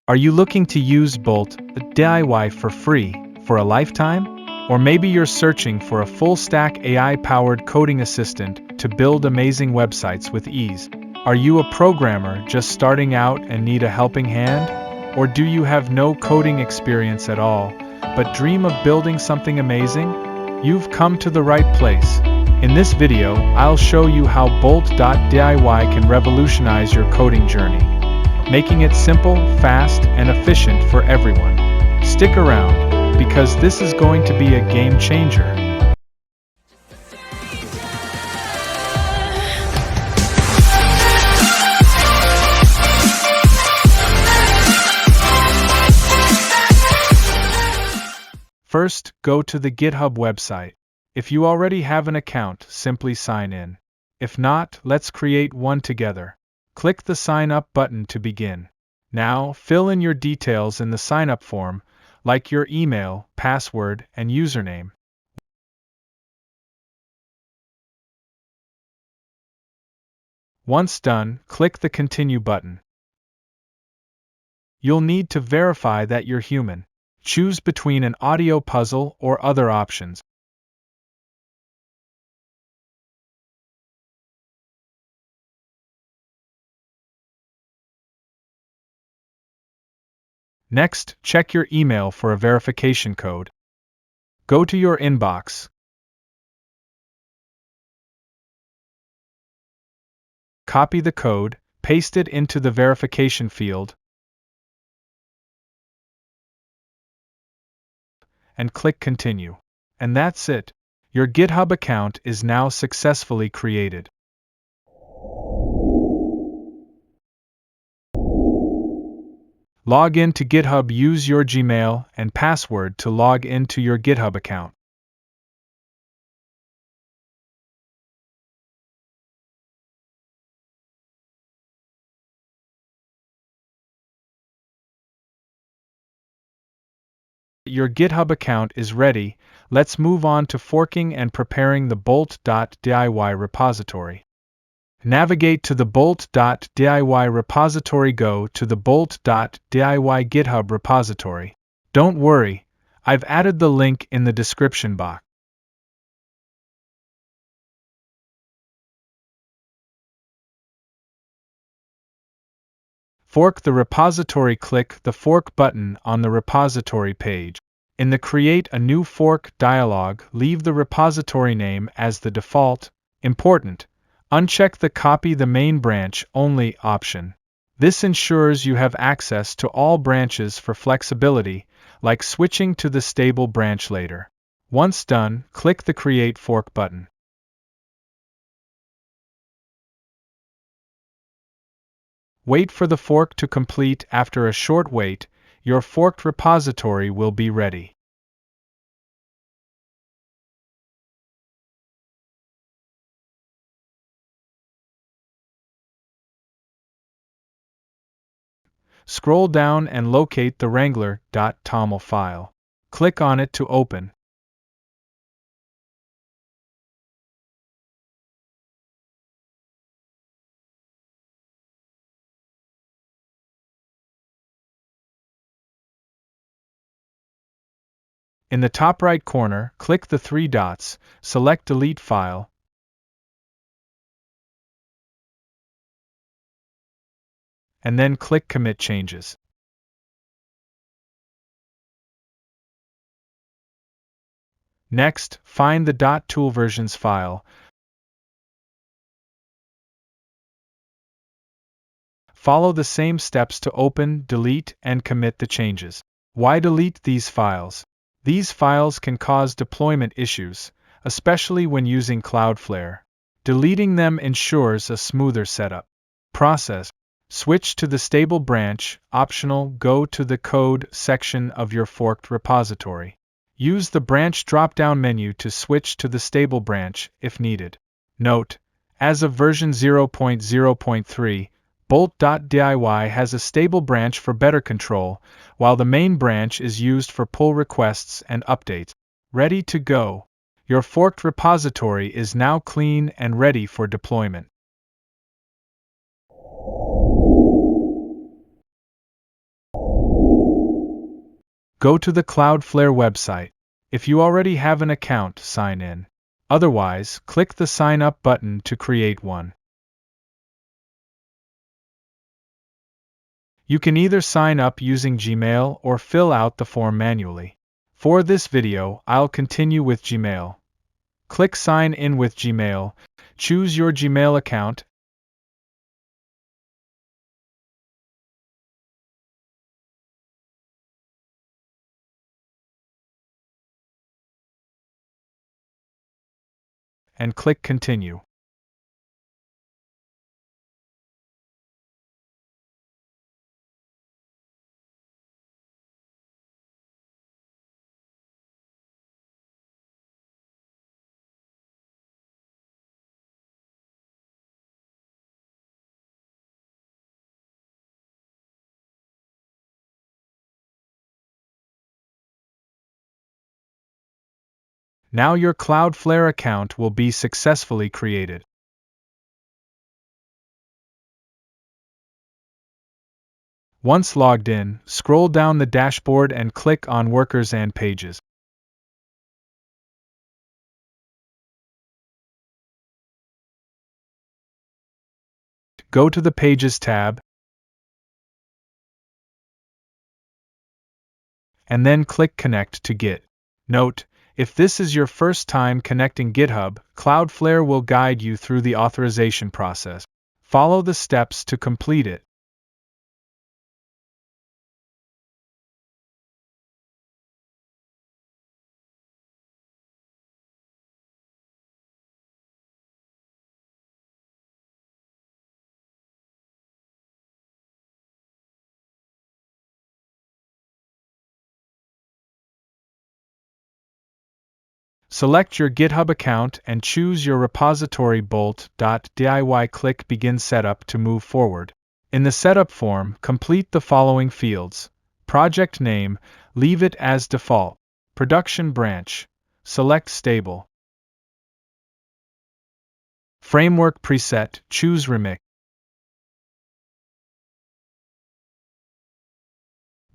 Are you looking to use Bolt.DIY for free for a lifetime? Or maybe you're searching for a full-stack AI-powered coding assistant to build amazing websites with ease. Are you a programmer just starting out and need a helping hand? Or do you have no coding experience at all, but dream of building something amazing? You've come to the right place. In this video, I'll show you how Bolt.DIY can revolutionize your coding journey, making it simple, fast, and efficient for everyone. Stick around, because this is going to be a game changer. First, go to the GitHub website. If you already have an account, simply sign in. If not, let's create one together. Click the Sign Up button to begin. Now, fill in your details in the sign-up form, like your email, password, and username. Once done, click the Continue button. You'll need to verify that you're human. Choose between an audio puzzle or other options. Next, check your email for a verification code. Go to your inbox. Copy the code, paste it into the verification field, and click Continue. And that's it. Your GitHub account is now successfully created. Log in to GitHub. Use your Gmail and password to log into your GitHub account. Your GitHub account is ready. Let's move on to forking and preparing the Bolt.DIY repository. Navigate to the Bolt.DIY repository. Go to the Bolt.DIY GitHub repository. Don't worry, I've added the link in the description box. Fork the repository. Click the Fork button on the repository page. In the Create a New Fork dialog, leave the repository name as the default. Important: uncheck the Copy the main branch only option. This ensures you have access to all branches for flexibility, like switching to the stable branch later. Once done, click the Create Fork button. Wait for the fork to complete. After a short wait, your forked repository will be ready. Scroll down and locate the wrangler.toml file. Click on it to open. In the top right corner, click the three dots, select Delete File, and then click Commit Changes. Next, find the .toolversions file. Follow the same steps to open, delete, and commit the changes. Why delete these files? These files can cause deployment issues, especially when using Cloudflare. Deleting them ensures a smoother setup process. Switch to the stable branch, optional. Go to the code section of your forked repository. Use the branch drop-down menu to switch to the stable branch if needed. Note: as of version 0.0.3, Bolt.DIY has a stable branch for better control, while the main branch is used for pull requests and updates. Ready to go. Your forked repository is now clean and ready for deployment. Go to the Cloudflare website. If you already have an account, sign in. Otherwise, click the Sign Up button to create one. You can either sign up using Gmail or fill out the form manually. For this video, I'll continue with Gmail. Click Sign in with Gmail, choose your Gmail account, and click Continue. Now your Cloudflare account will be successfully created. Once logged in, scroll down the dashboard and click on Workers and Pages. Go to the Pages tab, and then click Connect to Git. Note, if this is your first time connecting GitHub, Cloudflare will guide you through the authorization process. Follow the steps to complete it. Select your GitHub account and choose your repository Bolt.DIY. Click Begin Setup to move forward. In the setup form, complete the following fields. Project name, leave it as default. Production branch, select stable. Framework preset, choose Remix.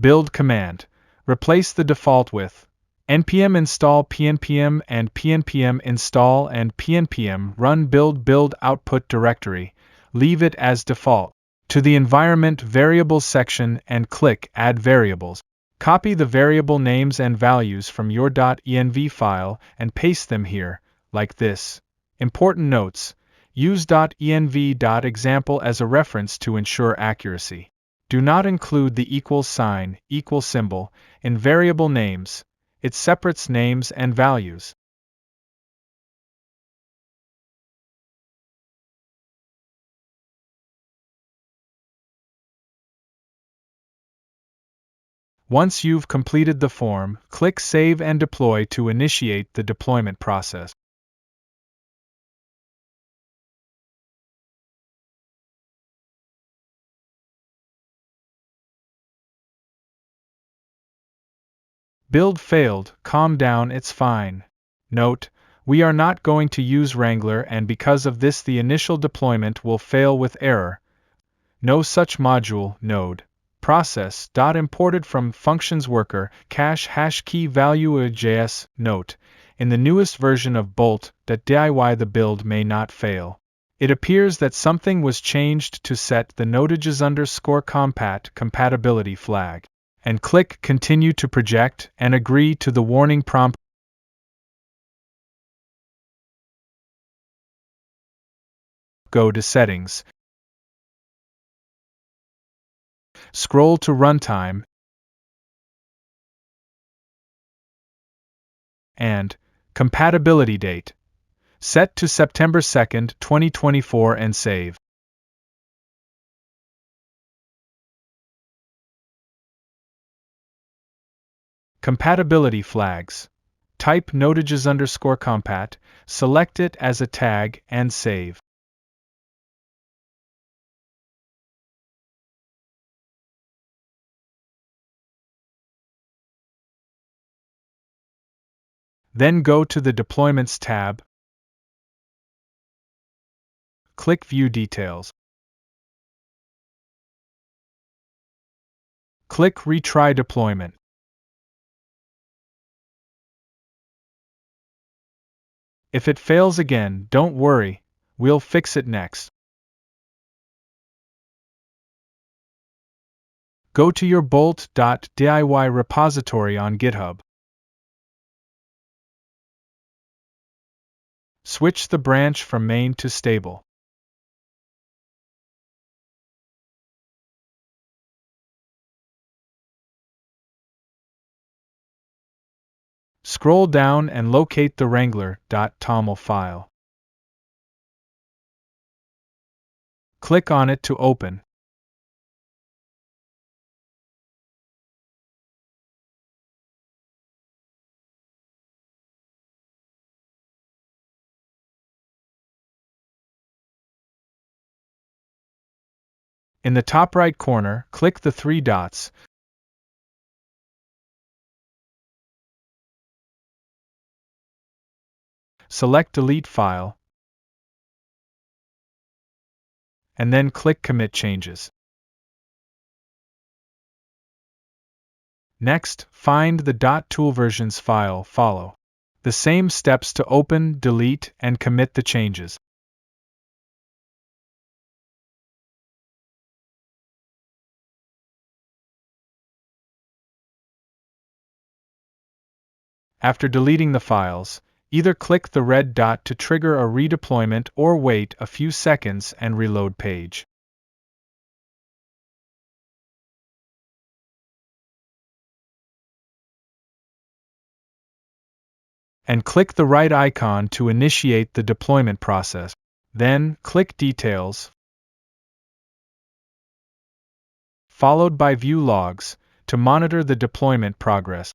Build command, replace the default with npm install pnpm and pnpm install and pnpm run build output directory, leave it as default. To the environment variables section and click Add Variables. Copy the variable names and values from your .env file and paste them here, like this. Important notes: use .env.example as a reference to ensure accuracy. Do not include the equal symbol in variable names. It separates names and values. Once you've completed the form, click Save and Deploy to initiate the deployment process. Build failed, calm down, it's fine. Note, we are not going to use Wrangler, and because of this the initial deployment will fail with error. No such module, node, process, imported from functions worker, cache hash key value JS. Note, in the newest version of Bolt.DIY the build may not fail. It appears that something was changed to set the notages_compat compatibility flag. And click Continue to project and agree to the warning prompt. Go to Settings. Scroll to Runtime and Compatibility Date. Set to September 2, 2024 and save. Compatibility flags. Type notages_compat, select it as a tag and save. Then go to the Deployments tab. Click View Details. Click Retry Deployment. If it fails again, don't worry, we'll fix it next. Go to your Bolt.DIY repository on GitHub. Switch the branch from main to stable. Scroll down and locate the wrangler.toml file. Click on it to open. In the top right corner, click the three dots. Select Delete File, and then click Commit Changes. Next, find the .toolversions file. Follow the same steps to open, delete, and commit the changes. After deleting the files, either click the red dot to trigger a redeployment or wait a few seconds and reload page. And click the right icon to initiate the deployment process. Then, click Details, followed by View Logs, to monitor the deployment progress.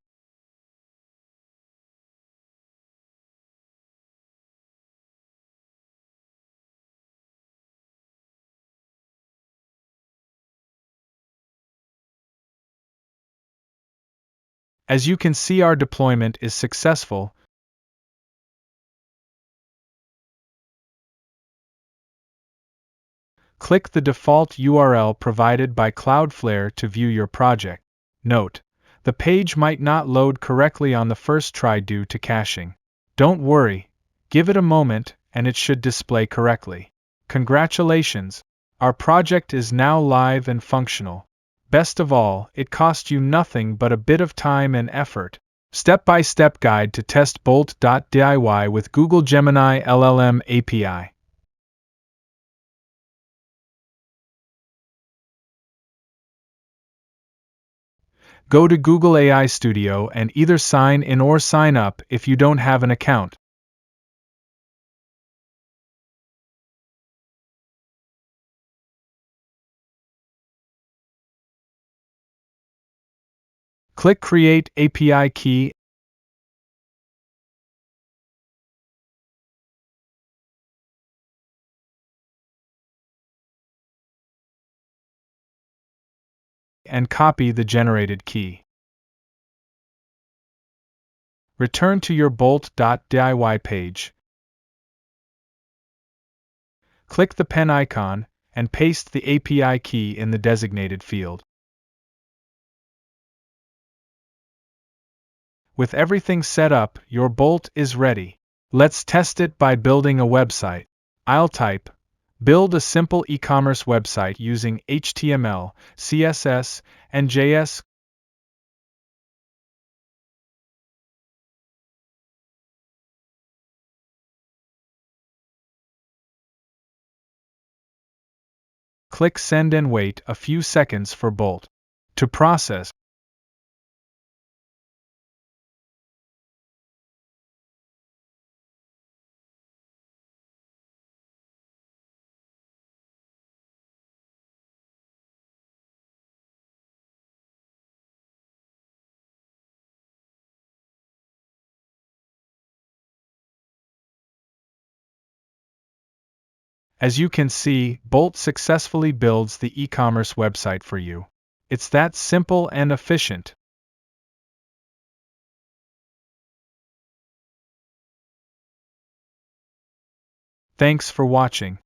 As you can see, our deployment is successful. Click the default URL provided by Cloudflare to view your project. Note: the page might not load correctly on the first try due to caching. Don't worry, give it a moment and it should display correctly. Congratulations! Our project is now live and functional. Best of all, it cost you nothing but a bit of time and effort. Step-by-step guide to test Bolt.DIY with Google Gemini LLM API. Go to Google AI Studio and either sign in or sign up if you don't have an account. Click Create API Key and copy the generated key. Return to your Bolt.DIY page. Click the pen icon and paste the API key in the designated field. With everything set up, your Bolt is ready. Let's test it by building a website. I'll type: build a simple e-commerce website using HTML, CSS, and JS. Click Send and wait a few seconds for Bolt to process. As you can see, Bolt successfully builds the e-commerce website for you. It's that simple and efficient. Thanks for watching.